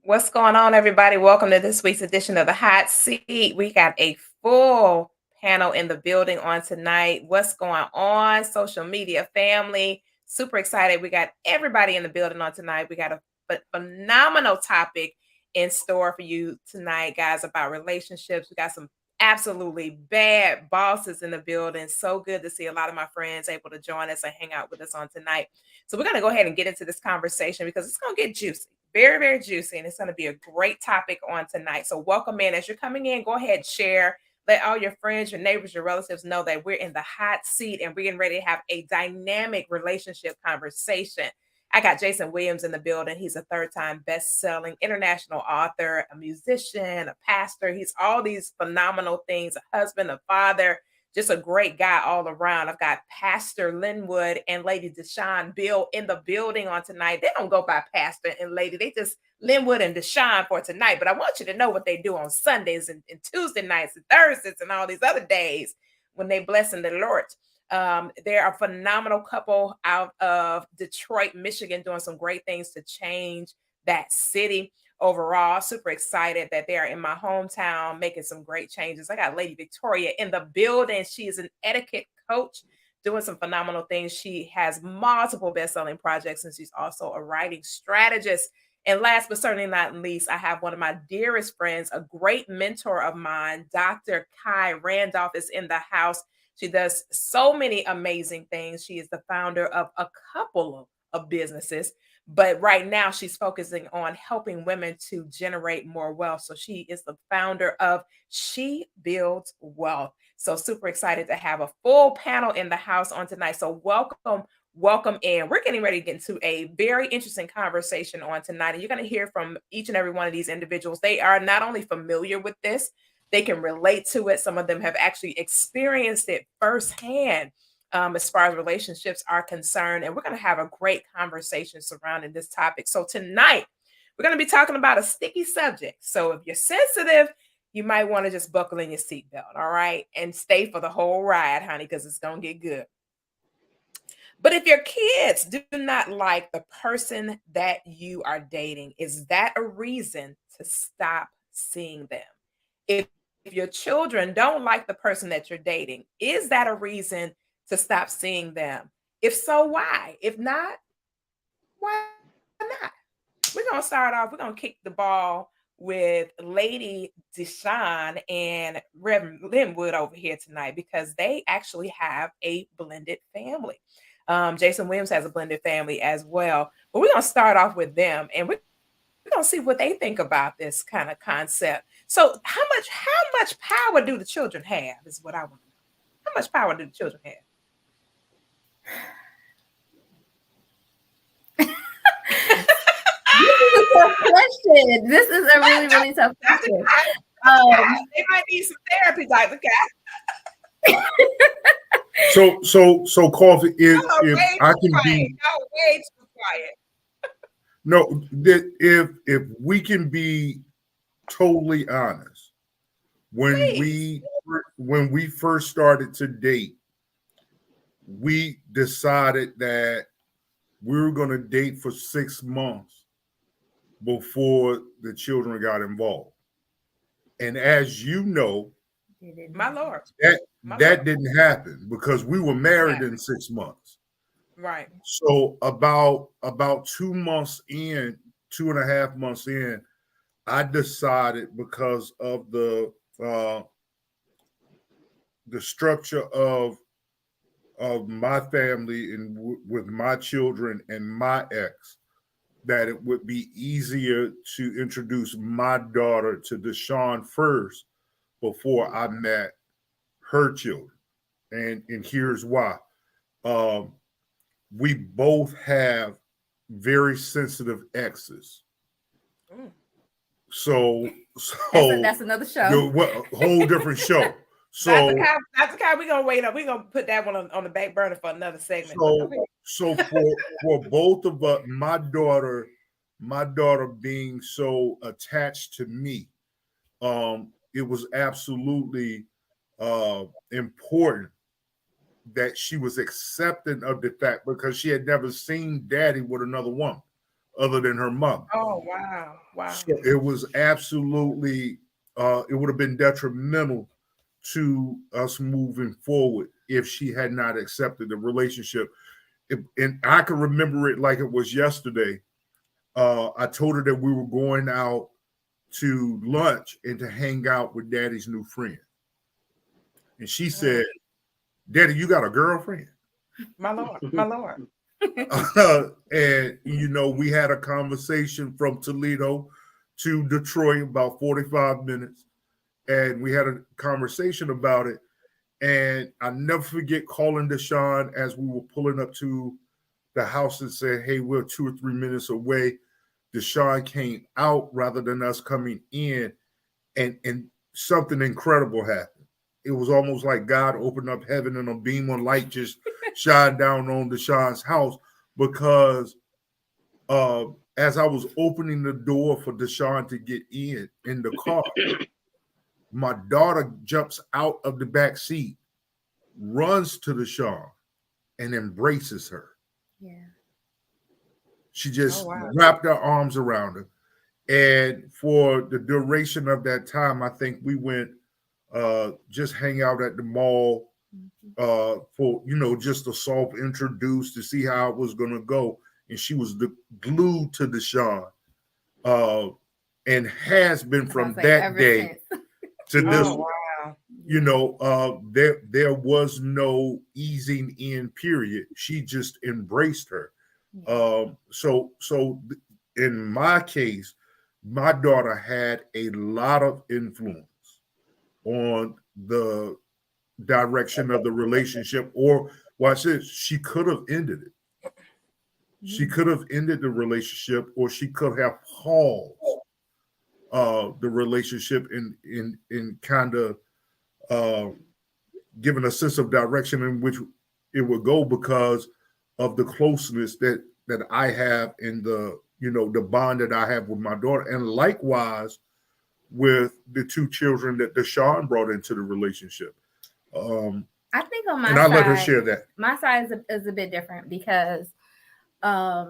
What's going on, everybody? Welcome to this week's edition of the Hot Seat. We got a full panel in the building on tonight. What's going on, social media family? Super excited. We got everybody in the building on tonight. We got a phenomenal topic in store for you tonight, guys, about relationships. We got some absolutely bad bosses in the building. So good to see a lot of my friends able to join us and hang out with us on tonight. So we're going to go ahead and get into this conversation because it's going to get juicy. Very, very juicy. And it's going to be a great topic on tonight. So welcome in. As you're coming in, go ahead, share. Let all your friends, your neighbors, your relatives know that we're in the hot seat and we're getting ready to have a dynamic relationship conversation. I got Jason Williams in the building. He's a third-time best-selling international author, a musician, a pastor. He's all these phenomenal things, a husband, a father, just a great guy all around. I've got Pastor Linwood and Lady DaShawn Beale in the building on tonight. They don't go by Pastor and Lady. They just Linwood and DaShawn for tonight. But I want you to know what they do on Sundays and Tuesday nights and Thursdays and all these other days when they bless in the Lord. They're a phenomenal couple out of Detroit, Michigan, doing some great things to change that city overall. Super excited that they are in my hometown making some great changes. I got Lady Victoria in the building. She is an etiquette coach doing some phenomenal things. She has multiple best-selling projects and she's also a writing strategist. And last but certainly not least, I have one of my dearest friends, a great mentor of mine, Dr. Kai Randolph is in the house. She does so many amazing things. She is the founder of a couple of businesses. But right now, she's focusing on helping women to generate more wealth. So she is the founder of She Builds Wealth. So super excited to have a full panel in the house on tonight. So welcome in. We're getting ready to get into a very interesting conversation on tonight. And you're going to hear from each and every one of these individuals. They are not only familiar with this, they can relate to it. Some of them have actually experienced it firsthand. As far as relationships are concerned. And we're going to have a great conversation surrounding this topic. So tonight, we're going to be talking about a sticky subject. So if you're sensitive, you might want to just buckle in your seatbelt, all right? And stay for the whole ride, honey, because it's going to get good. But if your kids do not like the person that you are dating, is that a reason to stop seeing them? If your children don't like the person that you're dating, is that a reason to stop seeing them? If so, why? If not, why not? We're going to start off, we're going to kick the ball with Lady DaShawn and Reverend Linwood over here tonight because they actually have a blended family. Jason Williams has a blended family as well. But we're going to start off with them and we're going to see what they think about this kind of concept. So how much power do the children have is what I want to know. How much power do the children have? This is a tough question. This is a really, really tough question. They might need some therapy, Dr. Cat. So Koffe, if I can quiet. be way too quiet. No, if we can be totally honest, when we first started to date, we decided that we were going to date for 6 months before the children got involved. And as you know, my Lord, that didn't happen because we were married in 6 months. Right. So about 2 months in, 2.5 months in, I decided because of the structure of my family and with my children and my ex, that it would be easier to introduce my daughter to DaShawn first before I met her children. And here's why. We both have very sensitive exes. So that's another show. A whole different show. So Dr. Kai, we're gonna wait up. We're gonna put that one on the back burner for another segment. So for both of us, my daughter being so attached to me, it was absolutely important that she was accepting of the fact because she had never seen daddy with another woman other than her mother. Oh, wow. So it was absolutely, it would have been detrimental to us moving forward if she had not accepted the relationship. And I can remember it like it was yesterday. I told her that we were going out to lunch and to hang out with Daddy's new friend. And she said, Daddy, you got a girlfriend? My Lord. And, we had a conversation from Toledo to Detroit, about 45 minutes. And we had a conversation about it. And I never forget calling DaShawn as we were pulling up to the house and said, hey, we're 2 or 3 minutes away. DaShawn came out rather than us coming in, and something incredible happened. It was almost like God opened up heaven and a beam of light just shined down on DaShawn's house, because as I was opening the door for DaShawn to get in the car, my daughter jumps out of the back seat, runs to DaShawn, and embraces her. Yeah. She just wrapped her arms around her. And for the duration of that time, I think we went just hang out at the mall for, just to self-introduce to see how it was going to go. And she was glued to DaShawn and has been from that day to this. There was no easing in period. She just embraced her. So in my case, my daughter had a lot of influence on the direction of the relationship, or watch this, she could have ended it. She could have ended the relationship, or she could have paused the relationship in kind of given a sense of direction in which it would go, because of the closeness that I have and the bond that I have with my daughter, and likewise with the 2 children that DaShawn brought into the relationship. I think on my side, and I let her share that. My side is a bit different, because my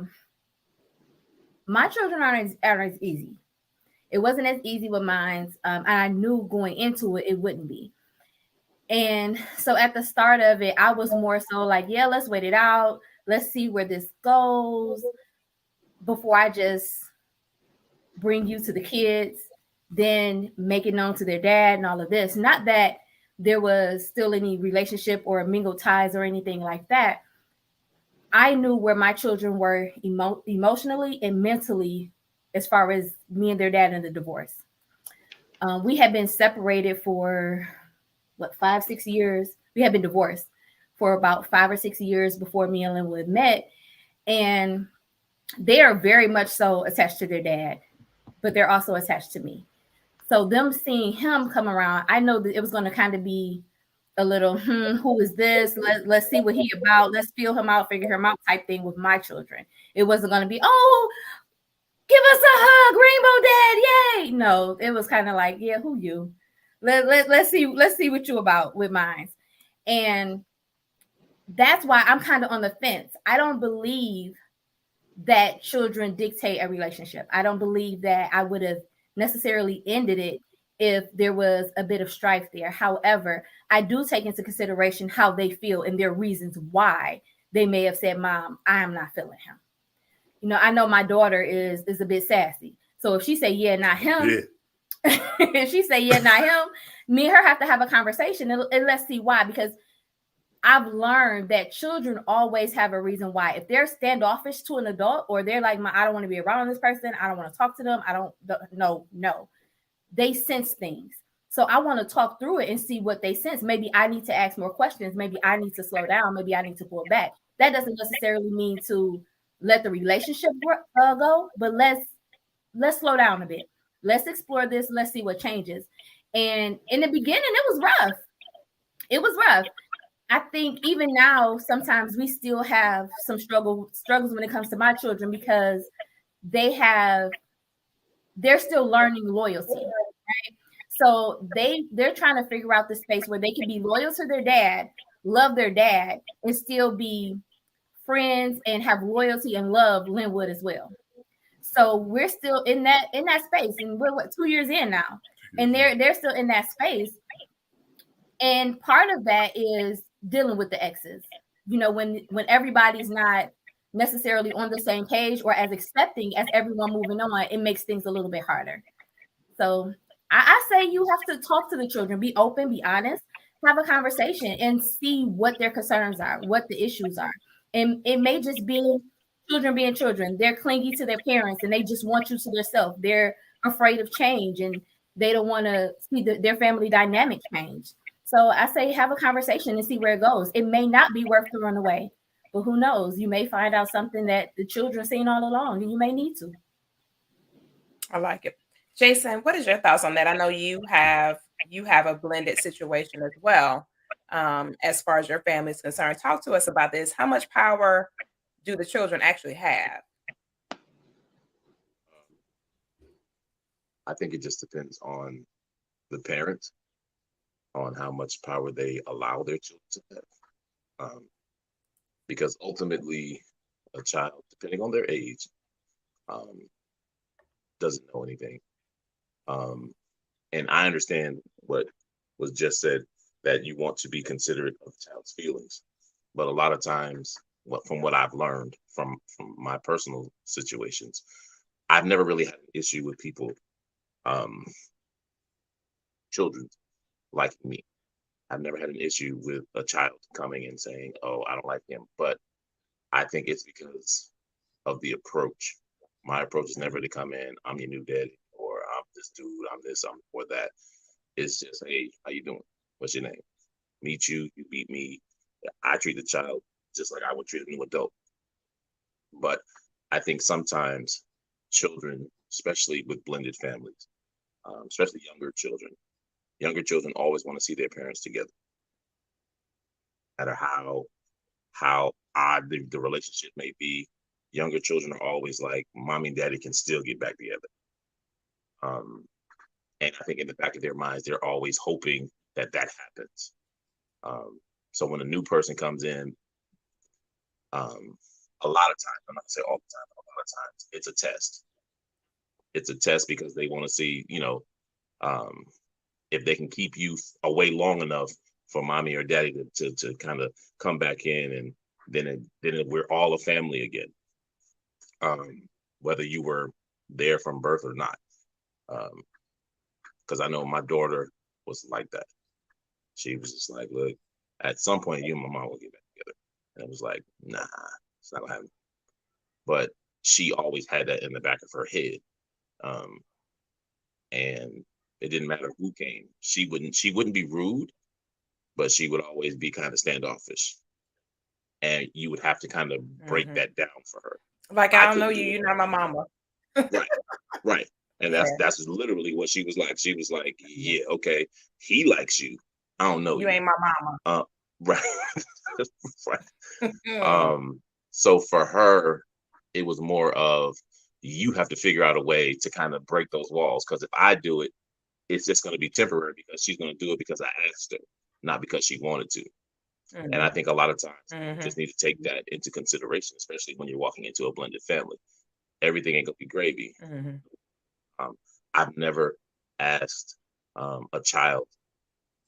children aren't as easy. It wasn't as easy with mine, and I knew going into it wouldn't be. And so at the start of it, I was more so like, yeah, let's wait it out. Let's see where this goes before I just bring you to the kids, then make it known to their dad and all of this. Not that there was still any relationship or mingled ties or anything like that. I knew where my children were emotionally and mentally as far as me and their dad in the divorce. We had been separated for 5-6 years. We had been divorced for about 5 or 6 years before me and Linwood met. And they are very much so attached to their dad, but they're also attached to me. So them seeing him come around, I know that it was going to kind of be a little, who is this? Let's see what he about. Let's feel him out, figure him out type thing with my children. It wasn't going to be, oh, give us a hug, Rainbow Dad, yay. No, it was kind of like, yeah, who you? Let's see what you about with mine. And that's why I'm kind of on the fence. I don't believe that children dictate a relationship. I don't believe that I would have necessarily ended it if there was a bit of strife there. However, I do take into consideration how they feel and their reasons why they may have said, Mom, I am not feeling him. I know my daughter is a bit sassy. So if she say, yeah, not him, if she say, yeah, not him, me and her have to have a conversation and let's see why. Because I've learned that children always have a reason why. If they're standoffish to an adult, or they're like, I don't want to be around this person, I don't want to talk to them, no. They sense things. So I want to talk through it and see what they sense. Maybe I need to ask more questions. Maybe I need to slow down. Maybe I need to pull back. That doesn't necessarily mean to let the relationship go, but let's slow down a bit. Let's explore this. Let's see what changes. And in the beginning, it was rough. I think even now, sometimes we still have some struggles when it comes to my children, because they're still learning loyalty, right? So they're trying to figure out the space where they can be loyal to their dad, love their dad, and still be friends and have loyalty and love Linwood as well. So we're still in that space, and we're 2 years in now, and they're still in that space. And part of that is dealing with the exes. You know, when everybody's not necessarily on the same page or as accepting as everyone moving on, it makes things a little bit harder. So I say you have to talk to the children, be open, be honest, have a conversation, and see what their concerns are, what the issues are. And it may just be children being children. They're clingy to their parents and they just want you to themselves. They're afraid of change and they don't want to see their family dynamic change. So I say have a conversation and see where it goes. It may not be worth throwing away, but who knows? You may find out something that the children seen all along and you may need to. I like it. Jason, what is your thoughts on that? I know you have a blended situation as well, as far as your family is concerned. Talk to us about this. How much power do the children actually have? I think it just depends on the parents, on how much power they allow their children to have. Because ultimately, a child, depending on their age, doesn't know anything. And I understand what was just said, that you want to be considerate of the child's feelings. But a lot of times, from what I've learned from my personal situations, I've never really had an issue with people, children like me. I've never had an issue with a child coming and saying, oh, I don't like him. But I think it's because of the approach. My approach is never to come in, I'm your new daddy, or I'm this dude, I'm this, I'm or that. It's just, hey, how you doing? What's your name? Meet you, you meet me. I treat the child just like I would treat a new adult. But I think sometimes children, especially with blended families, especially younger children always want to see their parents together. No matter how odd the relationship may be, younger children are always like, mommy and daddy can still get back together. And I think in the back of their minds, they're always hoping that happens. So when a new person comes in, a lot of times, I'm not gonna say all the time, but a lot of times it's a test. It's a test because they want to see, if they can keep you away long enough for mommy or daddy to kind of come back in, and then we're all a family again. Whether you were there from birth or not. Because I know my daughter was like that. She was just like, look, at some point you and my mom will get back together. And it was like, nah, it's not gonna happen. But she always had that in the back of her head. And it didn't matter who came. She wouldn't be rude, but she would always be kind of standoffish. And you would have to kind of break that down for her. Like, I don't know you, you're not my mama. Right. And that's literally what she was like. She was like, yeah, okay, he likes you. I don't know. You ain't my mama. Right. Right. So for her, it was more of, you have to figure out a way to kind of break those walls. Because if I do it, it's just going to be temporary, because she's going to do it because I asked her, not because she wanted to. And I think a lot of times you just need to take that into consideration, especially when you're walking into a blended family. Everything ain't gonna be gravy. I've never asked a child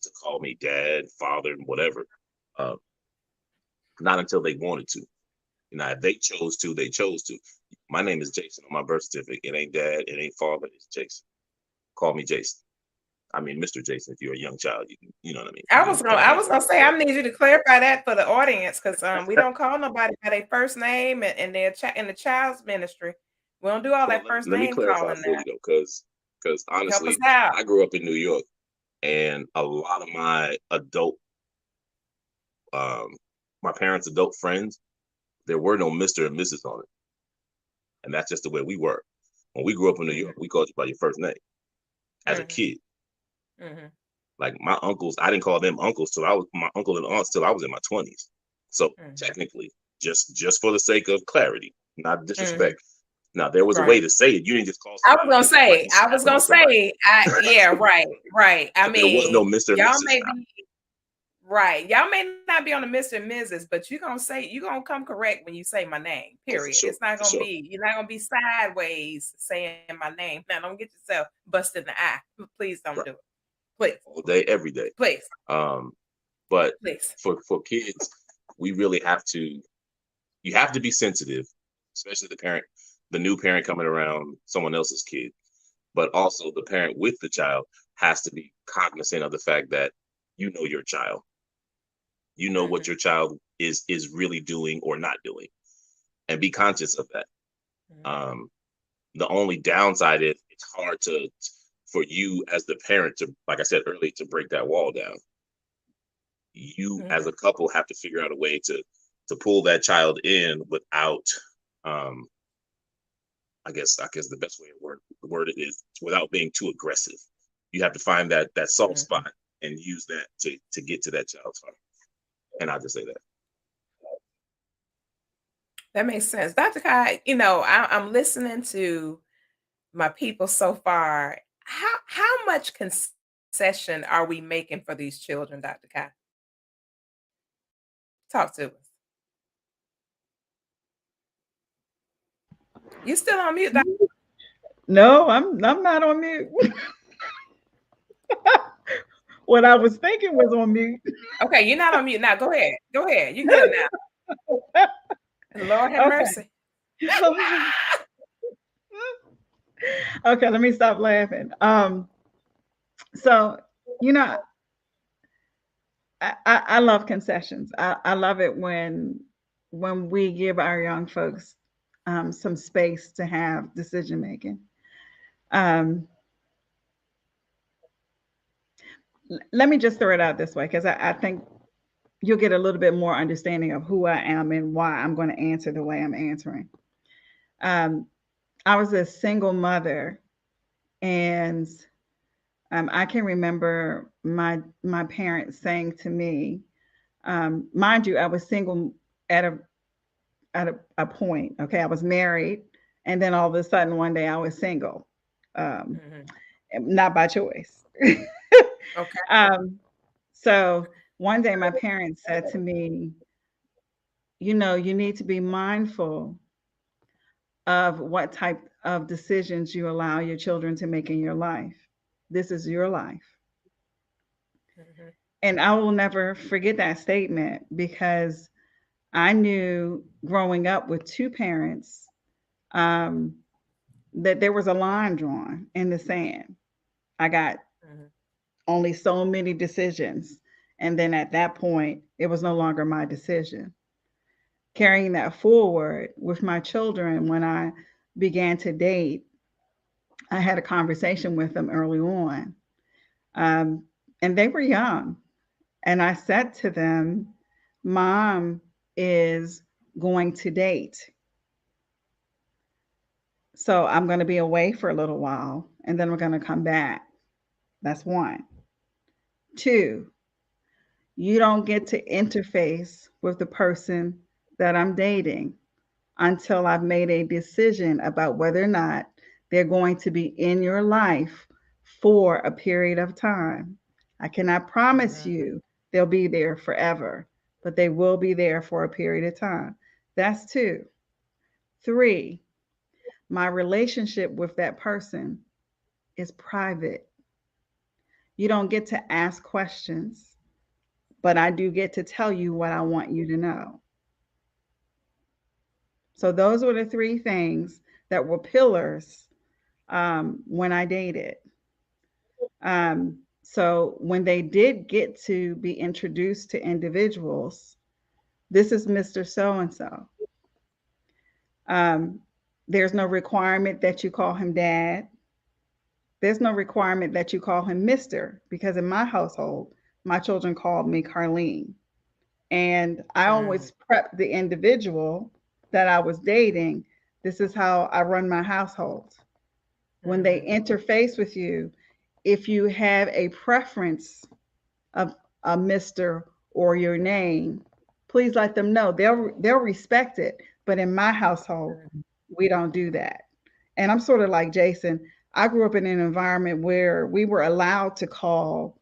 to call me dad, father, whatever. Not until they wanted to. If they chose to, they chose to. My name is Jason on my birth certificate. It ain't dad, it ain't father, it's Jason. Call me Jason. I mean, Mr. Jason, if you're a young child, you know what I mean. I was gonna say, I need you to clarify that for the audience, because we don't call nobody by their first name and their in the child's ministry. We don't do all that first name calling. Let me clarify for you though, because honestly, I grew up in New York, and a lot of my adult, my parents' adult friends, there were no Mr. and Mrs. on it, and that's just the way we were. When we grew up in New York, we called you by your first name as a kid. Like my uncles, I didn't call them uncles till I was my uncle and aunts till I was in my 20s. So technically, just for the sake of clarity, not disrespect. Now there was a way to say it. You didn't just call. I was gonna say, yeah, right. I mean, there was no Mr. Y'all Mrs. may be Right. Y'all may not be on the Mr. and Mrs., but you're gonna come correct when you say my name. Oh, for Period. sure, It's not for gonna sure. be, you're not gonna be sideways saying my name. Now don't get yourself busted in the eye. Please don't Right. do it. Please. All day, every day. Please. But Please. for kids, we really have to. You have to be sensitive, especially the new parent coming around someone else's kid. But also the parent with the child has to be cognizant of the fact that you know your child. You know what your child is really doing or not doing, and be conscious of that. The only downside is it's hard for you as the parent to, like I said earlier, to break that wall down. You as a couple have to figure out a way to pull that child in without, I guess the best way to word it is without being too aggressive. You have to find that soft spot and use that to get to that child's heart. And I'll just say that. That makes sense. Dr. Kai, I'm listening to my people so far. How much concession are we making for these children, Dr. Kai? Talk to us. You still on mute, Dr. No, I'm not on mute. What I was thinking was on mute. Okay, you're not on mute now. Go ahead. Go ahead. You good now. Lord have mercy. Okay, let me stop laughing. So I love concessions. I love it when we give our young folks some space to have decision making. Let me just throw it out this way, because I think you'll get a little bit more understanding of who I am and why I'm going to answer the way I'm answering. I was a single mother, and I can remember my parents saying to me, mind you, I was single at a point. Okay, I was married, and then all of a sudden one day I was single, not by choice. Okay. So one day my parents said to me, you need to be mindful of what type of decisions you allow your children to make in your life. This is your life. And I will never forget that statement, because I knew growing up with two parents that there was a line drawn in the sand. I got only so many decisions. And then at that point, it was no longer my decision. Carrying that forward with my children, when I began to date, I had a conversation with them early on. And they were young. And I said to them, Mom is going to date. So I'm going to be away for a little while, and then we're going to come back. That's one. Two, you don't get to interface with the person that I'm dating until I've made a decision about whether or not they're going to be in your life for a period of time. I cannot promise you they'll be there forever, but they will be there for a period of time. That's two. Three, my relationship with that person is private. You don't get to ask questions, but I do get to tell you what I want you to know. So those were the three things that were pillars when I dated. So when they did get to be introduced to individuals, this is Mr. So-and-so. There's no requirement that you call him dad. There's no requirement that you call him Mr., because in my household, my children called me Carlene. And I always prepped the individual that I was dating. This is how I run my household. When they interface with you, if you have a preference of a Mr. or your name, please let them know. They'll respect it. But in my household, we don't do that. And I'm sort of like Jason. I grew up in an environment where we were allowed to call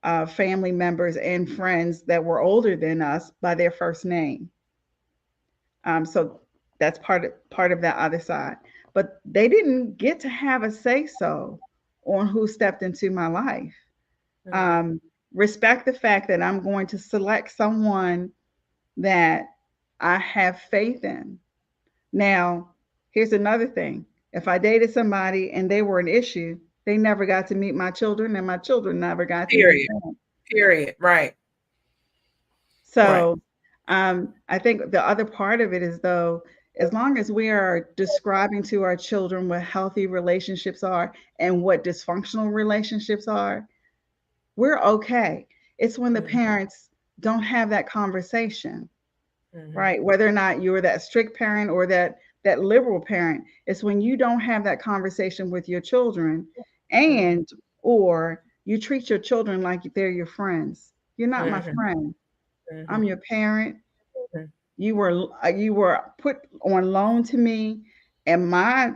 family members and friends that were older than us by their first name. So that's part of that other side. But they didn't get to have a say so on who stepped into my life. Mhm. Respect the fact that I'm going to select someone that I have faith in. Now, here's another thing. If I dated somebody and they were an issue, they never got to meet my children, and my children never got to meet Period. them. Period. Right. Right. So I think the other part of it is, though, as long as we are describing to our children what healthy relationships are and what dysfunctional relationships are, we're okay. It's when the Mhm. parents don't have that conversation, Mhm. right? Whether or not you're that strict parent or that liberal parent, it's when you don't have that conversation with your children, Mhm. and or you treat your children like they're your friends. You're not my Mhm. friend. I'm Mhm. your parent. Mhm. You were put on loan to me, and my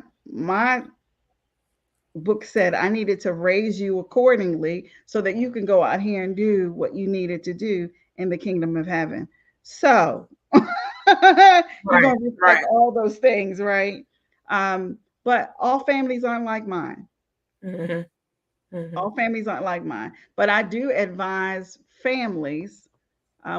book said I needed to raise you accordingly so that you can go out here and do what you needed to do in the kingdom of heaven. So you're Right. going to respect Right. all those things, right? But all families aren't like mine. Mhm. Mhm. All families aren't like mine. But I do advise families,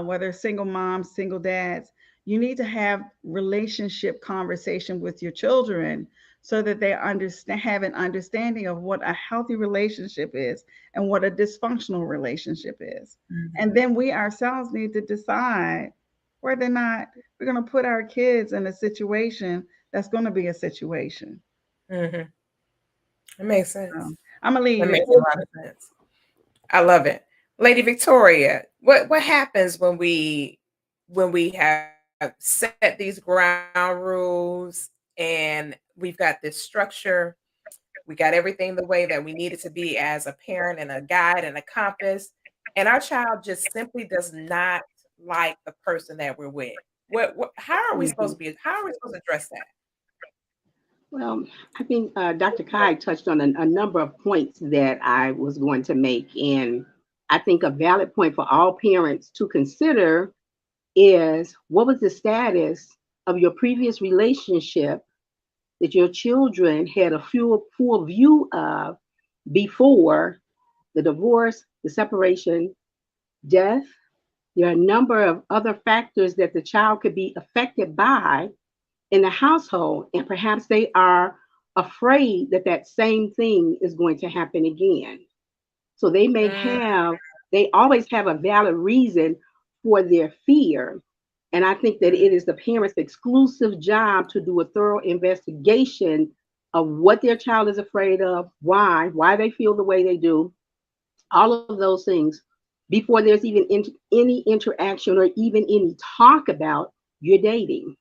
whether single moms, single dads, you need to have relationship conversation with your children so that they understand, have an understanding of what a healthy relationship is and what a dysfunctional relationship is. Mhm. And then we ourselves need to decide whether or not we're going to put our kids in a situation that's going to be a situation. Mhm. It makes So sense. I'm going to It leave you makes a lot of sense. I love it. Lady Victoria, what happens when we have set these ground rules and we've got this structure, we got everything the way that we need it to be as a parent and a guide and a compass, and our child just simply does not like the person that we're with. What how are we supposed Mhm. to be how are we supposed to address that? Well, I think Dr. Kai touched on a number of points that I was going to make. And I think a valid point for all parents to consider is what was the status of your previous relationship that your children had a full view of before the divorce, the separation, death. There are a number of other factors that the child could be affected by in the household, and perhaps they are afraid that that same thing is going to happen again. So Mm, they always have a valid reason for their fear. And I think that mm, it is the parents' exclusive job to do a thorough investigation of what their child is afraid of, why they feel the way they do, all of those things before there's even any interaction or even any talk about your dating,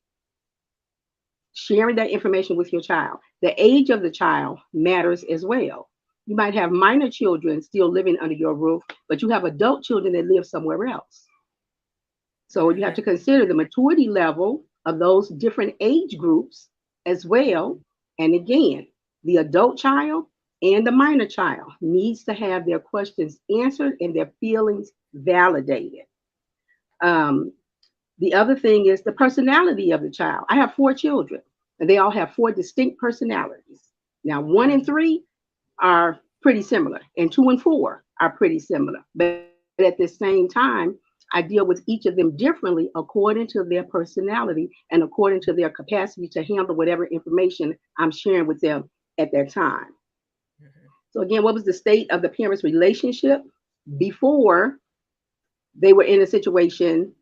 sharing that information with your child. The age of the child matters as well. You might have minor children still living under your roof, but you have adult children that live somewhere else. So you have mhm, to consider the maturity level of those different age groups as well. And again, the adult child and the minor child needs to have their questions answered and their feelings validated. Um, the other thing is the personality of the child. I have 4 children, and they all have 4 distinct personalities. Now, 1 and 3 are pretty similar, and 2 and 4 are pretty similar. But at the same time, I deal with each of them differently according to their personality and according to their capacity to handle whatever information I'm sharing with them at that time. mhm, So, again, what was the state of the parents' relationship before they were in a situation,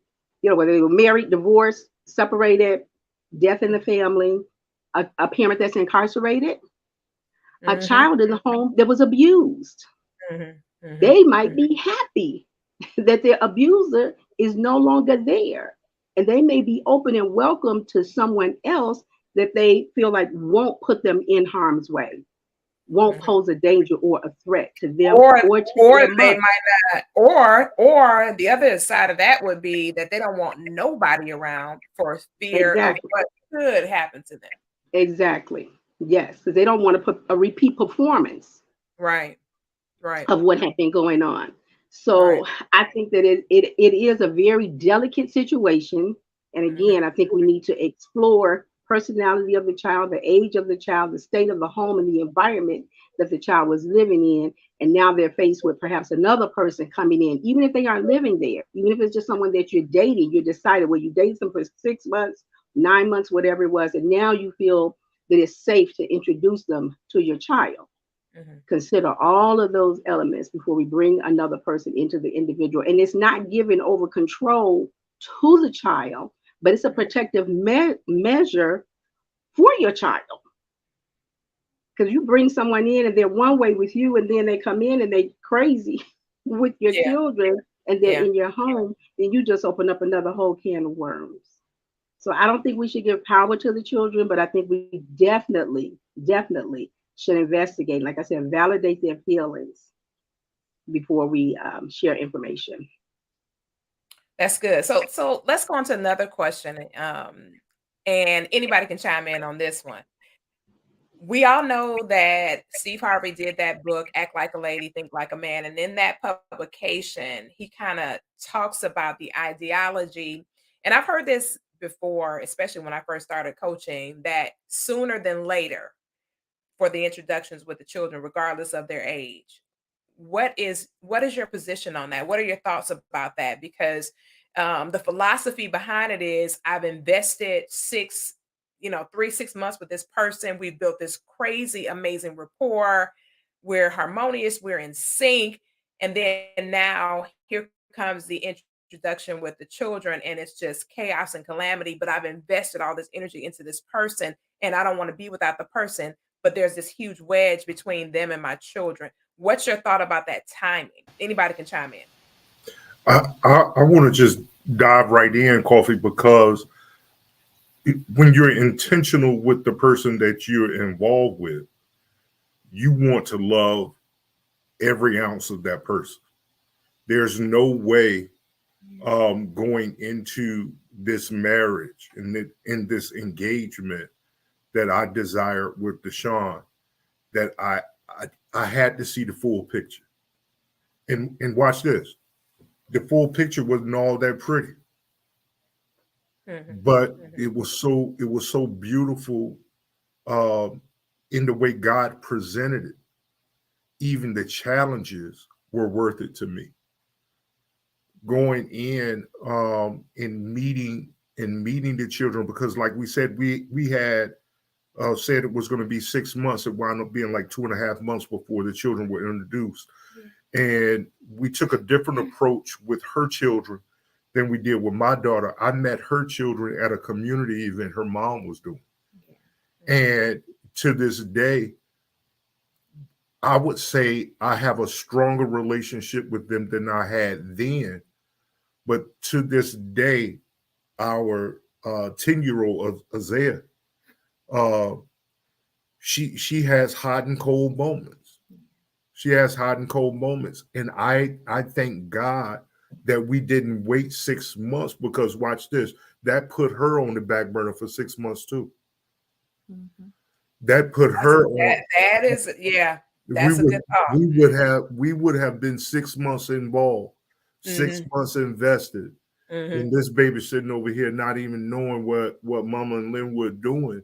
whether they were married, divorced, separated, death in the family, a parent that's incarcerated, a mhm, child in the home that was abused. mhm, mhm, They might mhm, be happy that their abuser is no longer there. And they may be open and welcome to someone else that they feel like won't put them in harm's way, won't mhm. pose a danger or a threat to them Or or to or their they mother. might not or the other side of that would be that they don't want nobody around for fear of Exactly. what could happen to them. Exactly. Yes, because they don't want to put a repeat performance Right. Right. of what had been going on. So Right. I think that it is a very delicate situation. And Mhm. again, I think we need to explore personality of the child, the age of the child, the state of the home and the environment that the child was living in. And now they're faced with perhaps another person coming in, even if they aren't living there, even if it's just someone that you're dating, you decided, well, you dated them for 6 months, 9 months, whatever it was, and now you feel that it's safe to introduce them to your child. Mhm. Consider all of those elements before we bring another person into the individual. And it's not giving over control to the child, but it's a protective measure for your child. Because you bring someone in and they're one way with you, and then they come in and they crazy with your Yeah. children, and they're Yeah. in your home, then you just open up another whole can of worms. So I don't think we should give power to the children, but I think we definitely should investigate, like I said, validate their feelings before we share information. That's good. So let's go on to another question. And anybody can chime in on this one. We all know that Steve Harvey did that book, Act Like a Lady, Think Like a Man. And in that publication, he kind of talks about the ideology. And I've heard this before, especially when I first started coaching, that sooner than later for the introductions with the children, regardless of their age. What is your position on that? What are your thoughts about that? Because the philosophy behind it is I've invested 3 6 months with this person. We've built this crazy amazing rapport. We're harmonious, we're in sync, and then now here comes the introduction with the children, and it's just chaos and calamity. But I've invested all this energy into this person, and I don't want to be without the person, but there's this huge wedge between them and my children. What's your thought about that timing? Anybody can chime in. I want to just dive right in, Coffee, because when you're intentional with the person that you're involved with, you want to love every ounce of that person. There's no way going into this marriage and in this engagement that I desire with DaShawn that I had to see the full picture. And watch this. The full picture wasn't all that pretty, Mhm, but mhm. it was so beautiful in the way God presented it. Even the challenges were worth it to me. Going in and meeting the children, because like we said, we had said it was going to be 6 months. It wound up being like 2.5 months before the children were introduced. And we took a different approach with her children than we did with my daughter. I met her children at a community event her mom was doing. And to this day, I would say I have a stronger relationship with them than I had then. But to this day, our 10-year-old of Isaiah, uh, she has hot and cold moments. She has hot and cold moments. And I thank God that we didn't wait 6 months, because watch this, that put her on the back burner for 6 months too. Mhm. That put her on. That is, yeah, We that's a would good thought. we would have been 6 months involved, six Mhm, months invested. mhm. And this baby sitting over here not even knowing what Mama and Linwood doing.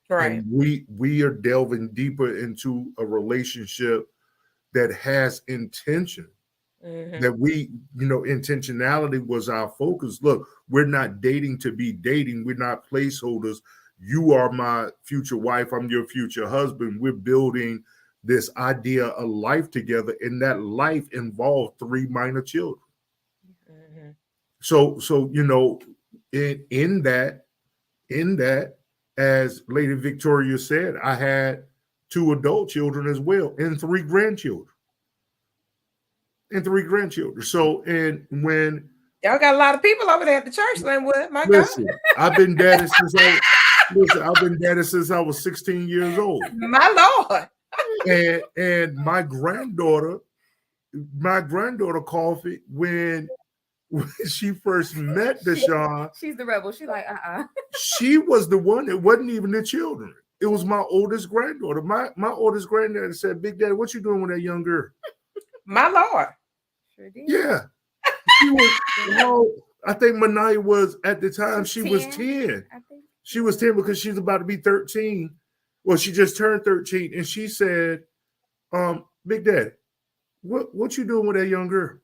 Right. And we are delving deeper into a relationship that has intention. Mhm, That intentionality was our focus. Look, we're not dating to be dating. We're not placeholders. You are my future wife. I'm your future husband. We're building this idea of life together, and that life involved 3 minor children. mhm. So in that, as Lady Victoria said, I had 2 adult children as well, and 3 grandchildren. So, and when Y'all got a lot of people over there at the church, Linwood. My God. listen, I've been daddy since I listen, I've been daddy since I was 16 years old. My Lord. And my granddaughter Coffee, when she first met DaShawn, She's the rebel. She's like, she was the one that wasn't even the children. It was my oldest granddaughter. My oldest granddaughter said, "Big Daddy, what you doing with that young girl?" My Lord. sure did. Yeah. She was, I think Manaya was at the time, she was 10. I think. She was 10 because she's about to be 13. Well, she just turned 13. And she said, Big Daddy, what you doing with that young girl?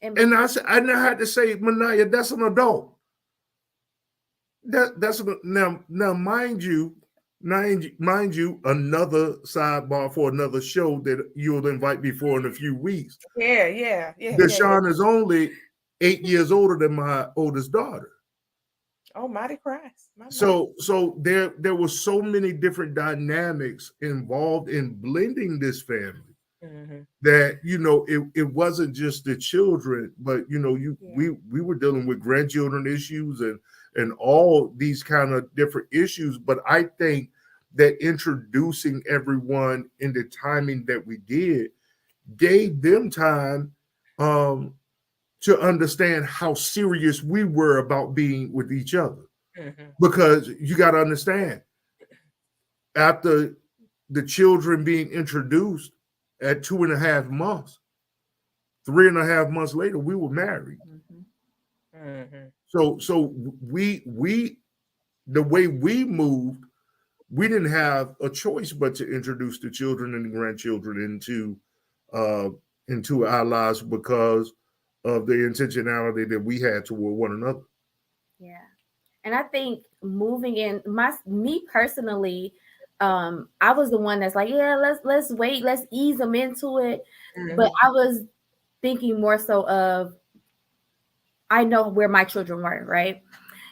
And I said, I had to say, Manaya, that's an adult. That's now, mind you, another sidebar for another show that you'll invite me for in a few weeks. Yeah. DaShawn is only 8 years older than my oldest daughter. Oh, mighty Christ. So there were so many different dynamics involved in blending this family. Mm-hmm. That it wasn't just the children, but we were dealing with grandchildren issues and all these kind of different issues. But I think that introducing everyone in the timing that we did gave them time to understand how serious we were about being with each other. Mm-hmm. Because you got to understand, after the children being introduced at 2.5 months, 3.5 months later, we were married. Mm-hmm. Mm-hmm. So we the way we moved, we didn't have a choice but to introduce the children and the grandchildren into our lives because of the intentionality that we had toward one another. Yeah. And I think moving in, me personally, I was the one that's like, yeah, let's wait, let's ease them into it. Mm-hmm. But I was thinking more so of, I know where my children were, right?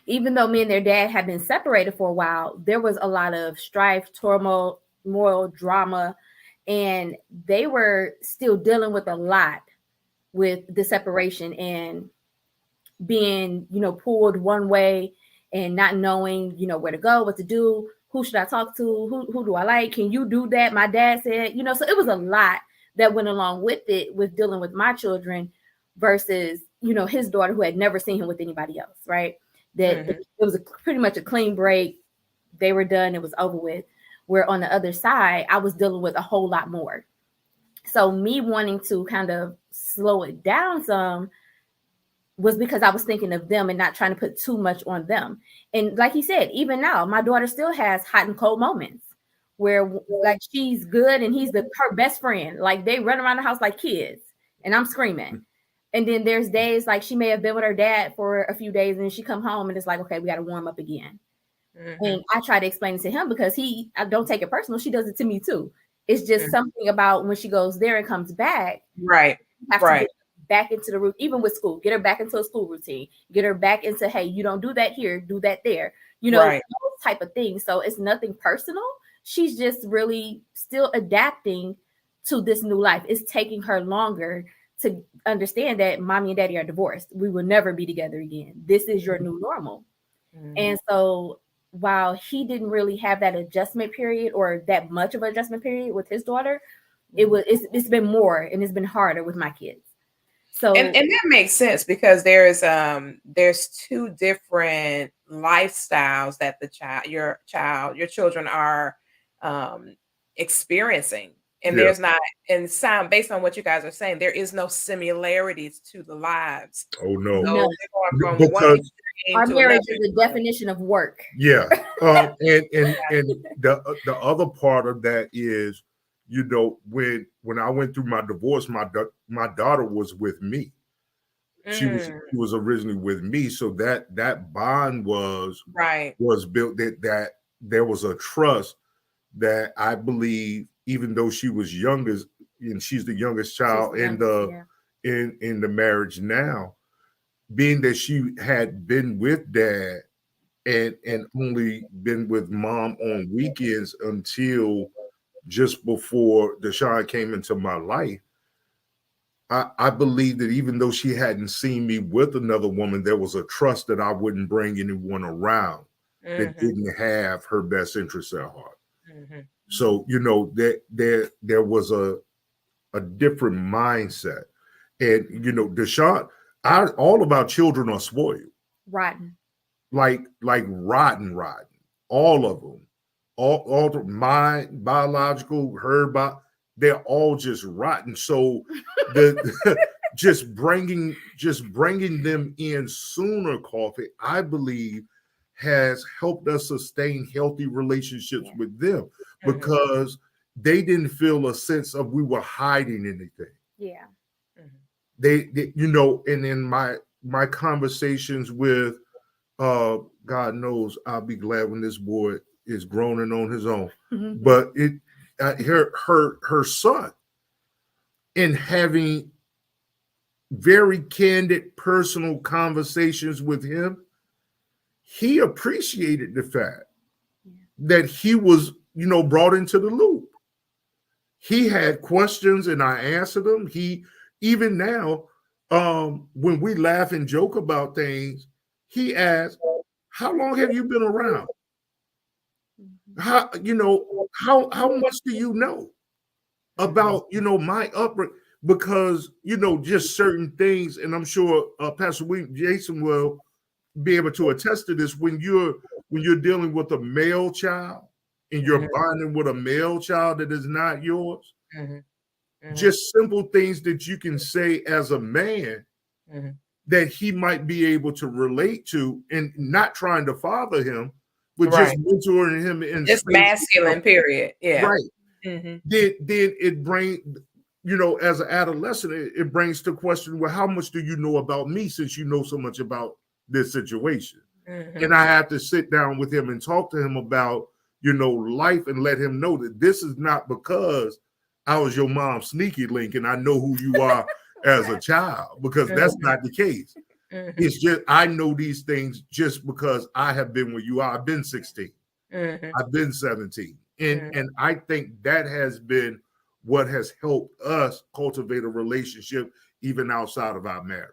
Even though me and their dad had been separated for a while, there was a lot of strife, turmoil, moral drama, and they were still dealing with a lot with the separation and being, pulled one way and not knowing, where to go, what to do, who should I talk to, who do I like, can you do that? My dad said, so it was a lot that went along with it, with dealing with my children versus, his daughter who had never seen him with anybody else, right? That mm-hmm. It was pretty much a clean break. They were done. It was over with. Where on the other side, I was dealing with a whole lot more. So me wanting to kind of slow it down some was because I was thinking of them and not trying to put too much on them. And like he said, even now, my daughter still has hot and cold moments where like she's good and he's her best friend. Like they run around the house like kids and I'm screaming. And then there's days like she may have been with her dad for a few days and she come home and it's like, okay, we got to warm up again. Mm-hmm. And I try to explain it to him because I don't take it personal. She does it to me too. It's just something about when she goes there and comes back. Right. To get back into the route, even with school, get her back into a school routine, get her back into, hey, you don't do that here, do that there, those type of things. So it's nothing personal. She's just really still adapting to this new life. It's taking her longer to understand that mommy and daddy are divorced. We will never be together again. This is your new normal. Mm-hmm. And so while he didn't really have that adjustment period or that much of an adjustment period with his daughter, it's been more and it's been harder with my kids. So and that makes sense because there's two different lifestyles that your children are experiencing. And there's not, and sound based on what you guys are saying, there is no similarities to the lives. Oh no. No. Because our marriage is a definition of work. Yeah. And the other part of that is, when I went through my divorce, my daughter was with me. She was originally with me. So that bond was built, that there was a trust that I believe, even though she was youngest, and she's the youngest child in the marriage now, being that she had been with dad and only been with mom on weekends until just before DaShawn came into my life, I believe that even though she hadn't seen me with another woman, there was a trust that I wouldn't bring anyone around that didn't have her best interests at heart. Mm-hmm. So, that there was a different mindset. And, DaShawn, all of our children are spoiled. Rotten. Like rotten. All of them. All my biological, her they're all just rotten. So the just bringing them in sooner, Koffe, I believe, has helped us sustain healthy relationships with them, because they didn't feel a sense of we were hiding anything. Yeah. They you know, and in my conversations with God knows I'll be glad when this boy is grown and on his own. But her son, in having very candid personal conversations with him, he appreciated the fact that he was, you know, brought into the loop. He had questions and I answered them. He, even now, when we laugh and joke about things, he asks, how long have you been around? How, you know, how much do you know about, you know, my upbringing? Because, you know, just certain things, and I'm sure Pastor Jason will be able to attest to this, when you're dealing with a male child and you're bonding with a male child that is not yours, just simple things that you can say as a man that he might be able to relate to, and not trying to father him, but just mentoring him in just masculine, period. Yeah. Right. Then it brings, you know, as an adolescent, it brings to question, well, how much do you know about me, since you know so much about this situation? And I have to sit down with him and talk to him about, you know, life, and let him know that this is not because I was your mom's sneaky link and I know who you are as a child, because that's not the case. It's just, I know these things just because I have been where you are. I've been 16. I've been 17. And I think that has been what has helped us cultivate a relationship even outside of our marriage.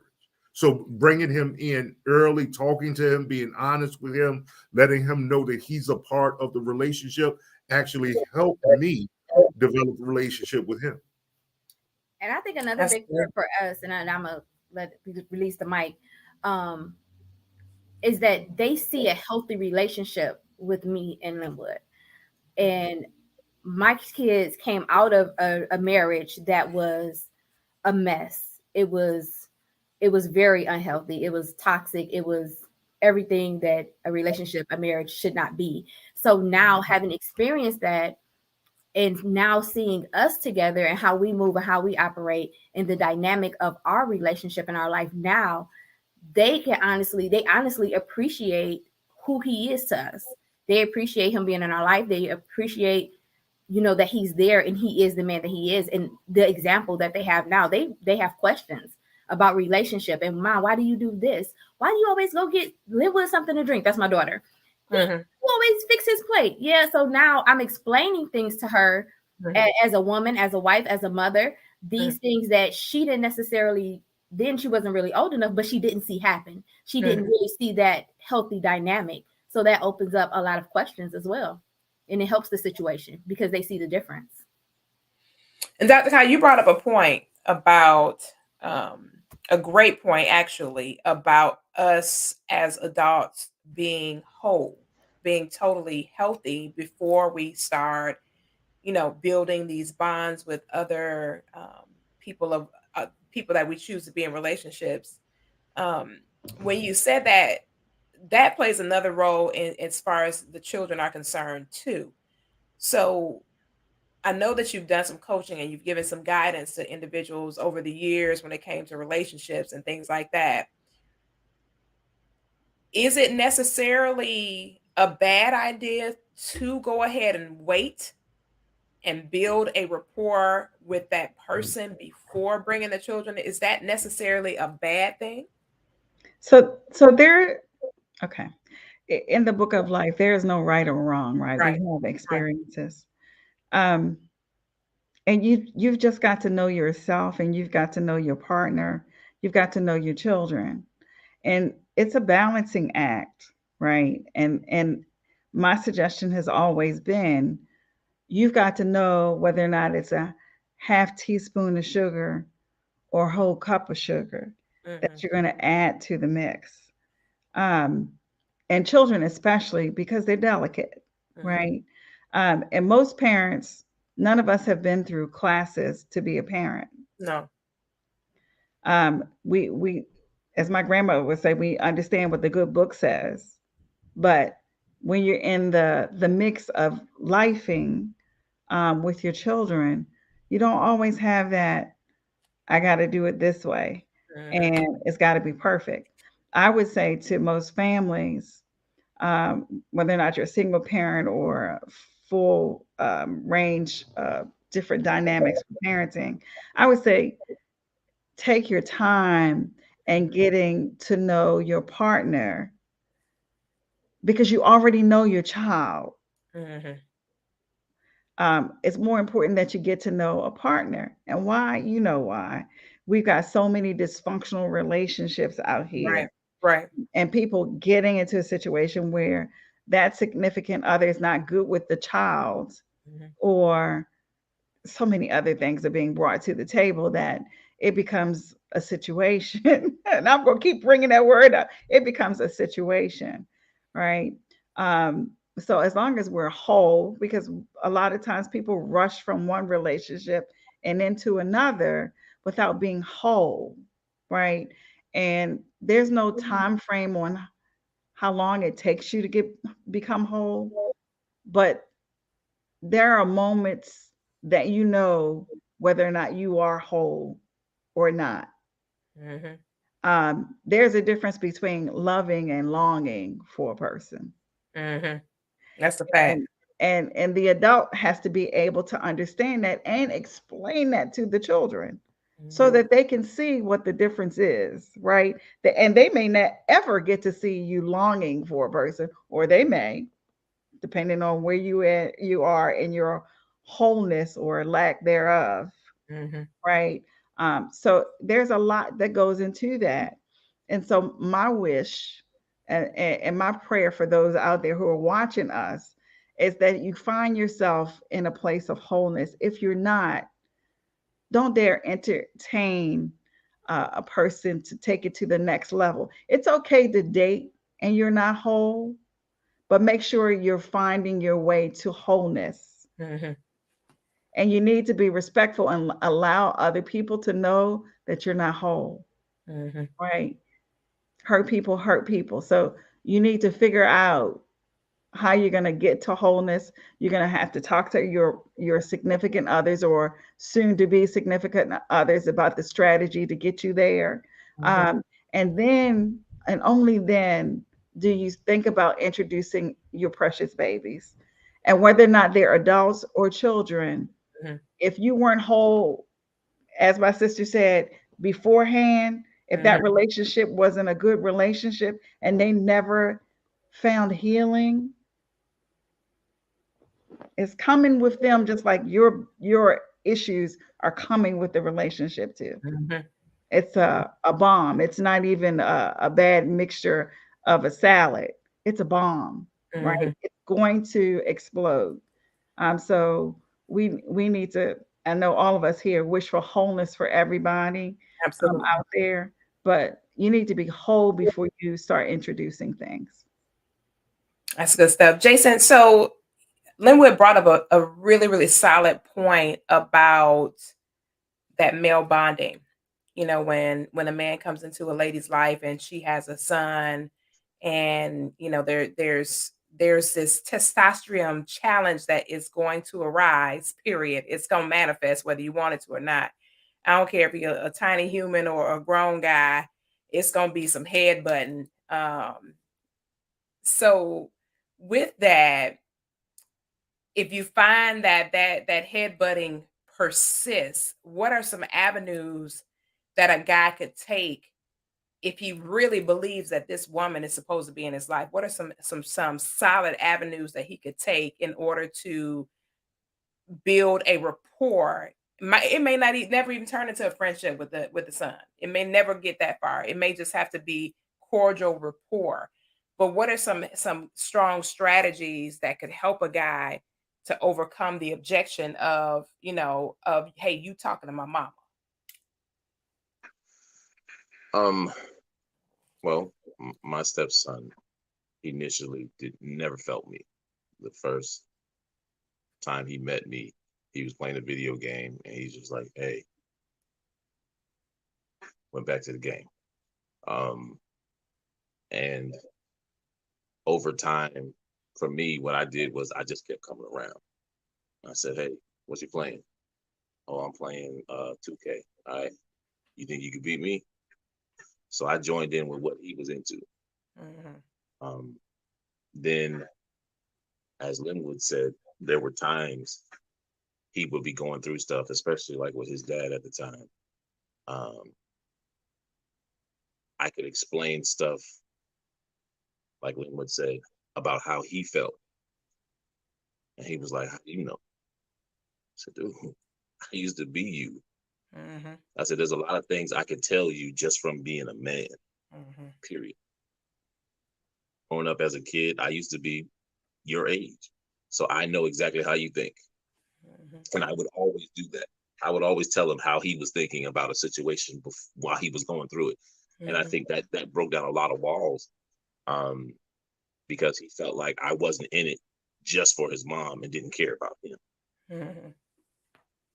So bringing him in early, talking to him, being honest with him, letting him know that he's a part of the relationship actually helped me develop a relationship with him. And I think another big thing for us, and I'm gonna release the mic, is that they see a healthy relationship with me and Linwood. And my kids came out of a marriage that was a mess. It was very unhealthy. It was toxic. It was everything that a relationship, a marriage should not be. So now, having experienced that, and now seeing us together and how we move and how we operate and the dynamic of our relationship in our life now, they honestly appreciate who he is to us. They appreciate him being in our life. They appreciate, you know, that he's there and he is the man that he is. And the example that they have now, they have questions about relationship. And Mom, why do you do this? Why do you always go get Linwood something to drink? That's my daughter. He always fix his plate. Yeah. So now I'm explaining things to her as a woman, as a wife, as a mother, these things that she didn't necessarily, then she wasn't really old enough, but she didn't see happen. She didn't really see that healthy dynamic. So that opens up a lot of questions as well. And it helps the situation because they see the difference. And Dr. Kyle, you brought up a point about a great point, actually, about us as adults being whole, being totally healthy before we start, you know, building these bonds with other people that we choose to be in relationships. When you said that, that plays another role in as far as the children are concerned too. So I know that you've done some coaching and you've given some guidance to individuals over the years when it came to relationships and things like that. Is it necessarily a bad idea to go ahead and wait and build a rapport with that person before bringing the children? Is that necessarily a bad thing? So there, okay. In the book of life, there is no right or wrong, right? We have experiences. And you've just got to know yourself, and you've got to know your partner. You've got to know your children. And it's a balancing act, right? And my suggestion has always been, you've got to know whether or not it's a half teaspoon of sugar or a whole cup of sugar that you're going to add to the mix. And children especially, because they're delicate, right? And most parents, none of us have been through classes to be a parent. No. We, as my grandmother would say, we understand what the good book says, but when you're in the mix of lifing with your children, you don't always have that. I got to do it this way, and it's got to be perfect. I would say to most families, whether or not you're a single parent or full range different dynamics for parenting, I would say take your time and getting to know your partner because you already know your child. It's more important that you get to know a partner. And why? You know why. We've got so many dysfunctional relationships out here. Right. And people getting into a situation where that significant other is not good with the child, or so many other things are being brought to the table that it becomes a situation. And I'm going to keep bringing that word up. It becomes a situation, right? So as long as we're whole, because a lot of times people rush from one relationship and into another without being whole, right? And there's no time frame on how long it takes you to become whole, but there are moments that you know whether or not you are whole or not. There's a difference between loving and longing for a person. That's a fact. And the adult has to be able to understand that and explain that to the children so that they can see what the difference is, right? And they may not ever get to see you longing for a person, or they may, depending on where you are in your wholeness or lack thereof, right? So there's a lot that goes into that. And so my wish and my prayer for those out there who are watching us is that you find yourself in a place of wholeness. If you're not, don't dare entertain a person to take it to the next level. It's okay to date and you're not whole, but make sure you're finding your way to wholeness. And you need to be respectful and allow other people to know that you're not whole, right? Hurt people. So you need to figure out how you're going to get to wholeness. You're going to have to talk to your significant others or soon to be significant others about the strategy to get you there. And then, and only then, do you think about introducing your precious babies, and whether or not they're adults or children. If you weren't whole, as my sister said beforehand, if that relationship wasn't a good relationship and they never found healing, it's coming with them, just like your issues are coming with the relationship too. It's a bomb. It's not even a bad mixture of a salad. It's a bomb, right? It's going to explode. So we need to, I know all of us here wish for wholeness for everybody out there, but you need to be whole before you start introducing things. That's good stuff. Jason, so Linwood brought up a really, really solid point about that male bonding. You know, when a man comes into a lady's life and she has a son, and you know there's this testosterone challenge that is going to arise. Period. It's going to manifest whether you want it to or not. I don't care if you're a tiny human or a grown guy. It's going to be some headbutting. So with that, if you find that headbutting persists, what are some avenues that a guy could take if he really believes that this woman is supposed to be in his life? What are some solid avenues that he could take in order to build a rapport? It may not never even turn into a friendship with the son. It may never get that far. It may just have to be cordial rapport. But what are some strong strategies that could help a guy to overcome the objection of, hey, you talking to my mama? Well, my stepson initially never felt me. The first time he met me, he was playing a video game and he's just like, hey, went back to the game. And over time, for me, what I did was I just kept coming around. I said, hey, what you playing? Oh, I'm playing 2K. All right. You think you could beat me? So I joined in with what he was into. Then, as Linwood said, there were times he would be going through stuff, especially like with his dad at the time. I could explain stuff, like Linwood said, about how he felt. And he was like, how do you know? I said, dude, I used to be you. I said, there's a lot of things I can tell you just from being a man, period. Growing up as a kid, I used to be your age. So I know exactly how you think. And I would always do that. I would always tell him how he was thinking about a situation while he was going through it. And I think that broke down a lot of walls, because he felt like I wasn't in it just for his mom and didn't care about him.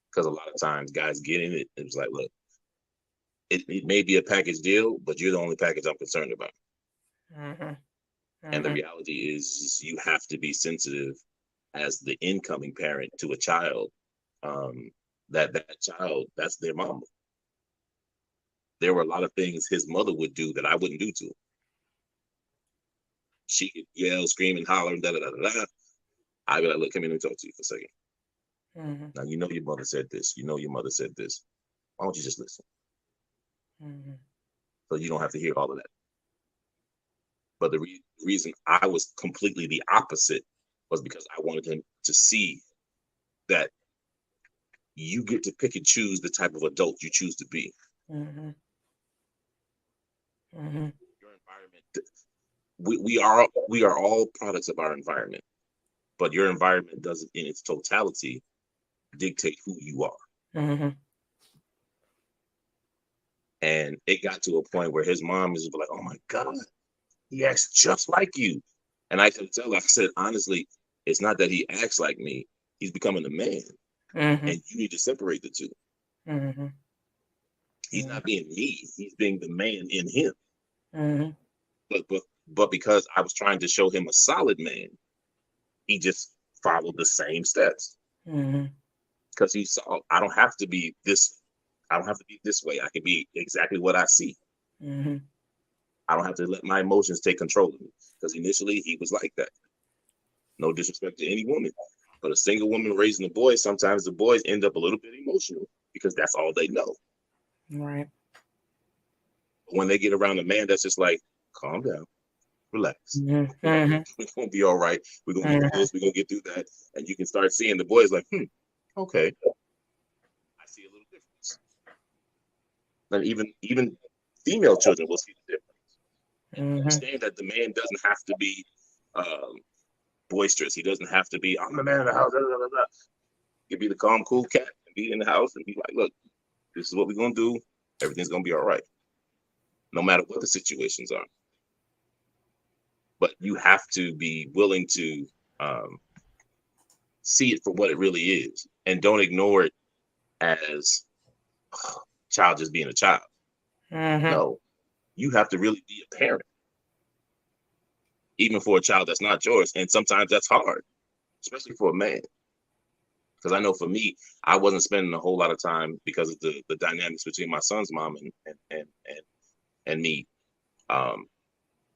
Because a lot of times guys get in it, it was like, look, it may be a package deal, but you're the only package I'm concerned about. And the reality is you have to be sensitive as the incoming parent to a child, that child, that's their mama. There were a lot of things his mother would do that I wouldn't do to him. She could yell, scream, and holler, and da-da-da-da-da. I'd be like, look, come here, let me talk to you for a second. Now, you know your mother said this. You know your mother said this. Why don't you just listen? So you don't have to hear all of that. But the reason I was completely the opposite was because I wanted him to see that you get to pick and choose the type of adult you choose to be. Your environment, we are all products of our environment, but your environment doesn't in its totality dictate who you are. And it got to a point where his mom is like, oh my God, he acts just like you. And I could tell her, I said, honestly, it's not that he acts like me. He's becoming a man. And you need to separate the two. He's not being me. He's being the man in him. But because I was trying to show him a solid man, he just followed the same steps. Because he saw, I don't have to be this. I don't have to be this way. I can be exactly what I see. I don't have to let my emotions take control of me. Because initially he was like that. No disrespect to any woman, but a single woman raising a boy, sometimes the boys end up a little bit emotional because that's all they know. Right. When they get around a man that's just like, calm down, relax. We're gonna be all right. We're gonna get through this. We're gonna get through that. And you can start seeing the boys like, okay, I see a little difference. And even female children will see the difference. And understand that the man doesn't have to be boisterous. He doesn't have to be, I'm the man of the house. Blah, blah, blah, blah. He can be the calm, cool cat and be in the house and be like, look, this is what we're gonna do. Everything's gonna be all right, no matter what the situations are. But you have to be willing to see it for what it really is, and don't ignore it as child just being a child. No, you have to really be a parent, even for a child that's not yours. And sometimes that's hard, especially for a man. Because I know for me, I wasn't spending a whole lot of time because of the dynamics between my son's mom and me.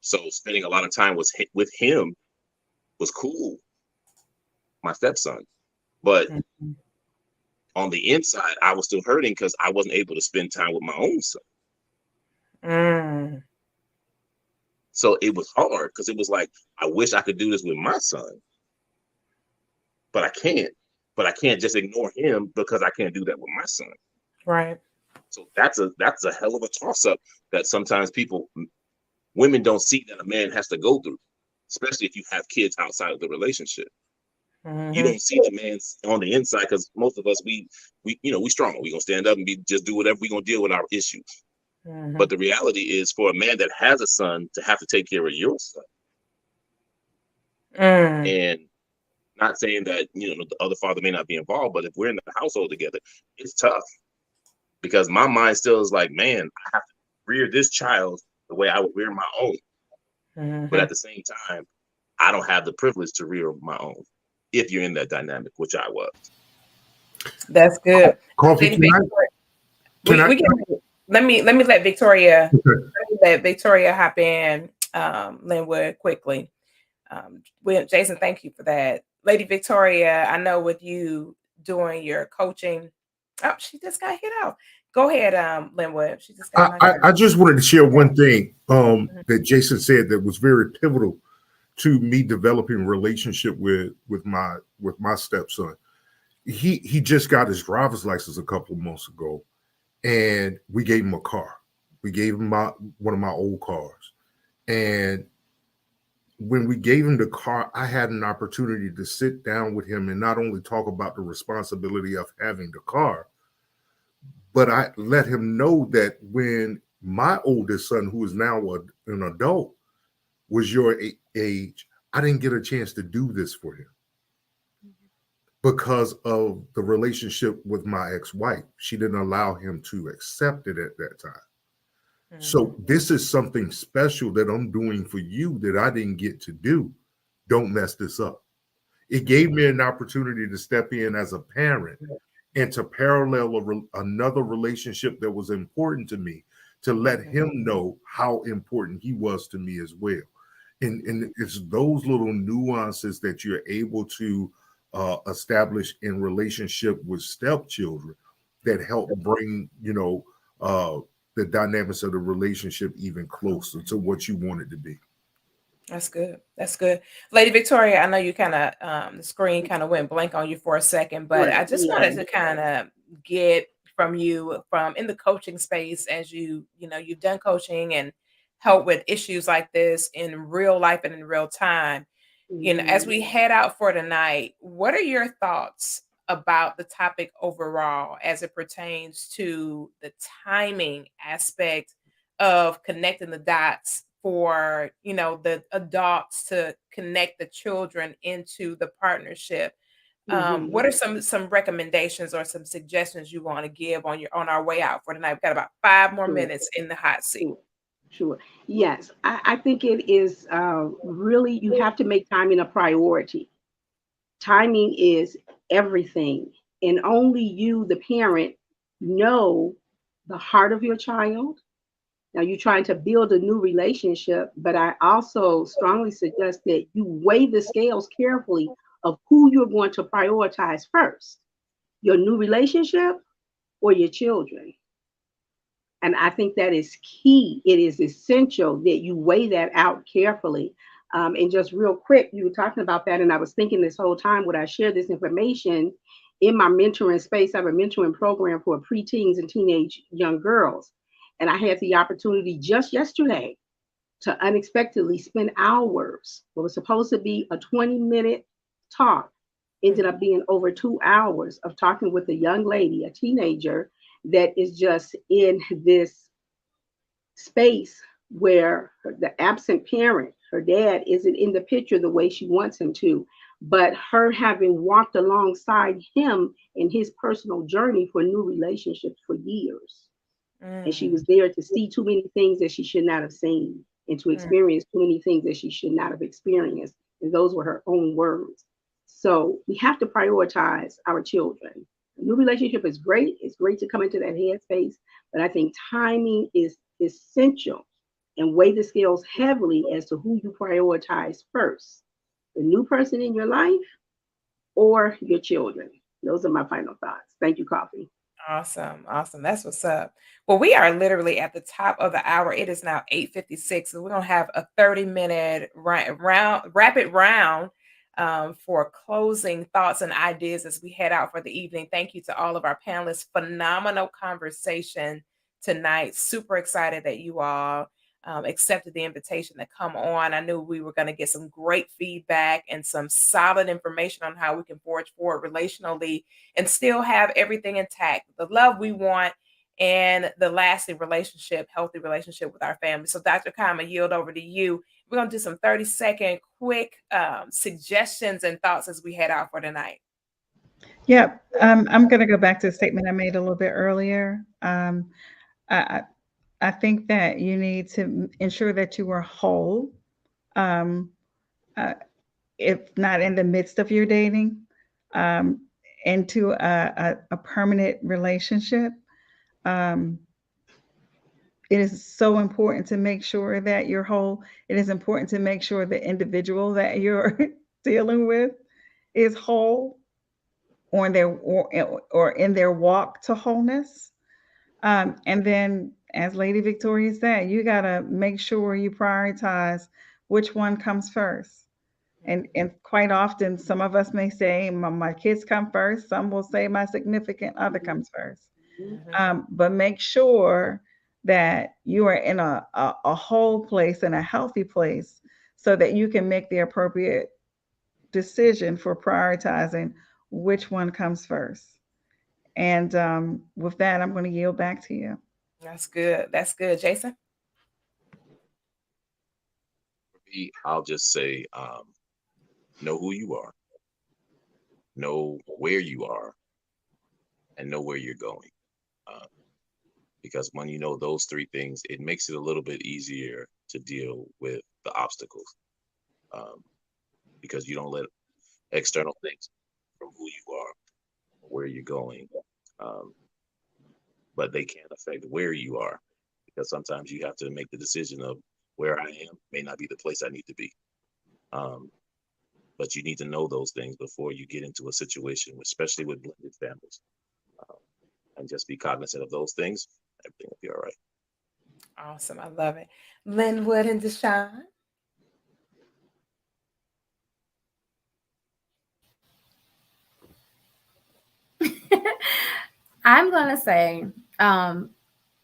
So spending a lot of time with him was cool, my stepson. But on the inside, I was still hurting because I wasn't able to spend time with my own son. So it was hard because it was like, I wish I could do this with my son, but I can't. But I can't just ignore him because I can't do that with my son. Right. So that's a hell of a toss-up that sometimes women don't see that a man has to go through, especially if you have kids outside of the relationship. You don't see the man on the inside because most of us, we strong. We're gonna stand up and just do whatever. We're gonna deal with our issues. But the reality is, for a man that has a son to have to take care of your son, and not saying that the other father may not be involved, but if we're in the household together, it's tough because my mind still is like, man, I have to rear this child the way I would rear my own. But at the same time, I don't have the privilege to rear my own if you're in that dynamic, which I was. That's good. Koffe, Let me let Victoria hop in, Linwood, quickly. Jason, thank you for that. Lady Victoria, I know with you doing your coaching, oh, she just got hit out. Go ahead, Linwood. She just got I just wanted to share one thing that Jason said that was very pivotal to me developing a relationship with my stepson. He just got his driver's license a couple of months ago, and we gave him a car. We gave him one of my old cars, and when we gave him the car, I had an opportunity to sit down with him and not only talk about the responsibility of having the car, but I let him know that when my oldest son, who is now an adult, was your age, I didn't get a chance to do this for him because of the relationship with my ex-wife. She didn't allow him to accept it at that time. So this is something special that I'm doing for you that I didn't get to do. Don't mess this up. It gave me an opportunity to step in as a parent and to parallel another relationship that was important to me, to let him know how important he was to me as well. And it's those little nuances that you're able to establish in relationship with stepchildren that help bring, the dynamics of the relationship even closer to what you want it to be. That's good. That's good. Lady Victoria, I know you kind of, the screen kind of went blank on you for a second, but I just wanted to kind of get from you from in the coaching space, as you've done coaching and help with issues like this in real life and in real time. As we head out for tonight, what are your thoughts about the topic overall as it pertains to the timing aspect of connecting the dots for the adults to connect the children into the partnership? What are some recommendations or some suggestions you want to give on our way out for tonight? We've got about 5 more minutes in the hot seat. Sure. Yes, I think it is really, you have to make timing a priority. Timing is everything. And only you, the parent, know the heart of your child. Now, you're trying to build a new relationship, but I also strongly suggest that you weigh the scales carefully of who you're going to prioritize first, your new relationship or your children. And I think that is key. It is essential that you weigh that out carefully. And just real quick, you were talking about that, and I was thinking this whole time, would I share this information in my mentoring space? I have a mentoring program for preteens and teenage young girls. And I had the opportunity just yesterday to unexpectedly spend hours. What was supposed to be a 20-minute talk ended up being over 2 hours of talking with a young lady, a teenager, that is just in this space where the absent parent, her dad, isn't in the picture the way she wants him to, but her having walked alongside him in his personal journey for new relationships for years. And she was there to see too many things that she should not have seen and to experience too many things that she should not have experienced. And those were her own words. So we have to prioritize our children. A new relationship is great. It's great to come into that headspace, but I think timing is essential, and weigh the scales heavily as to who you prioritize first, the new person in your life or your children. Those are my final thoughts. Thank you, Koffe. Awesome. That's what's up. Well, we are literally at the top of the hour. It is now 8:56. So we're going to have a 30-minute rapid round for closing thoughts and ideas as we head out for the evening. Thank you to all of our panelists. Phenomenal conversation tonight. Super excited that you all accepted the invitation to come on. I knew we were going to get some great feedback and some solid information on how we can forge forward relationally and still have everything intact, the love we want and the lasting relationship, healthy relationship with our family. So Dr. Kama, yield over to you. We're going to do some 30-second quick suggestions and thoughts as we head out for tonight. Yeah, I'm going to go back to the statement I made a little bit earlier. I think that you need to ensure that you are whole. Um, if not in the midst of your dating, um, into a permanent relationship. Um, it is so important to make sure that you're whole. It is important to make sure the individual that you're dealing with is whole or in their walk to wholeness. And then, as Lady Victoria said, you got to make sure you prioritize which one comes first. And quite often, some of us may say, my kids come first. Some will say, my significant other comes first. But make sure that you are in a whole place and a healthy place so that you can make the appropriate decision for prioritizing which one comes first. And with that, I'm going to yield back to you. That's good. That's good. Jason? For me, I'll just say, know who you are, know where you are, and know where you're going. Because when you know those three things, it makes it a little bit easier to deal with the obstacles. Because you don't let external things from who you are, where you're going, but they can affect where you are. Because sometimes you have to make the decision of where I am may not be the place I need to be. But you need to know those things before you get into a situation, especially with blended families. And just be cognizant of those things. Everything will be all right. Awesome. I love it. Linwood and DaShawn? I'm gonna say,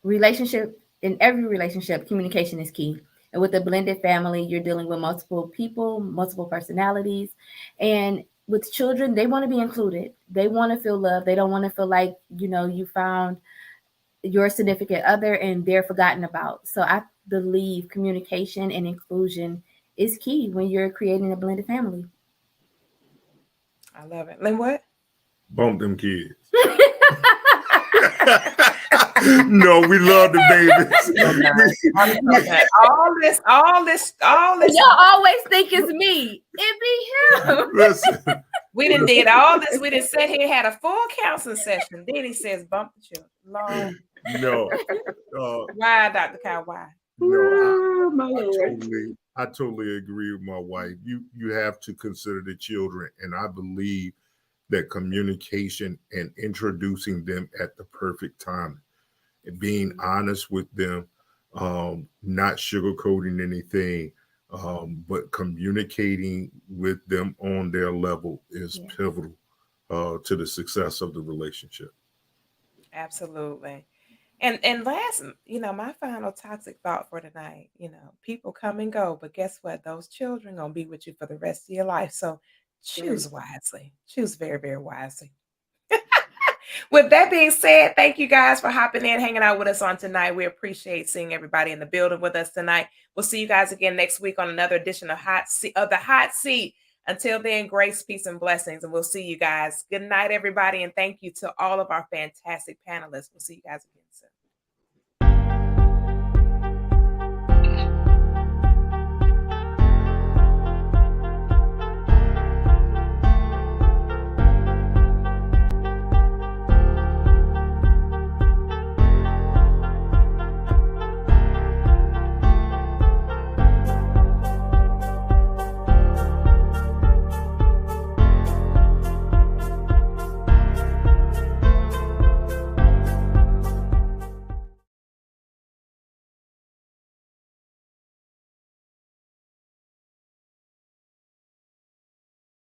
relationship in every relationship, communication is key. And with a blended family, you're dealing with multiple people, multiple personalities, and with children, they want to be included. They want to feel loved. They don't want to feel like you found your significant other and they're forgotten about. So I believe communication and inclusion is key when you're creating a blended family. I love it. Linwood? Bump them kids. No, we love the babies. all this. Y'all always think it's me. It be him. Listen, We done did all this. We done sat here, had a full counseling session. Then he says, bump the children. Lord. no. Why, Dr. Kyle? Why? No, My Lord. I totally agree with my wife. You have to consider the children, and I believe that communication and introducing them at the perfect time, and being honest with them, not sugarcoating anything, but communicating with them on their level is pivotal to the success of the relationship. Absolutely. And last, my final toxic thought for tonight, people come and go, but guess what? Those children gonna be with you for the rest of your life. So choose wisely. Choose very, very wisely. With that being said, thank you guys for hopping in, hanging out with us on tonight. We appreciate seeing everybody in the building with us tonight. We'll see you guys again next week on another edition of the Hot Seat. Until then, grace, peace, and blessings. And we'll see you guys. Good night, everybody. And thank you to all of our fantastic panelists. We'll see you guys again soon.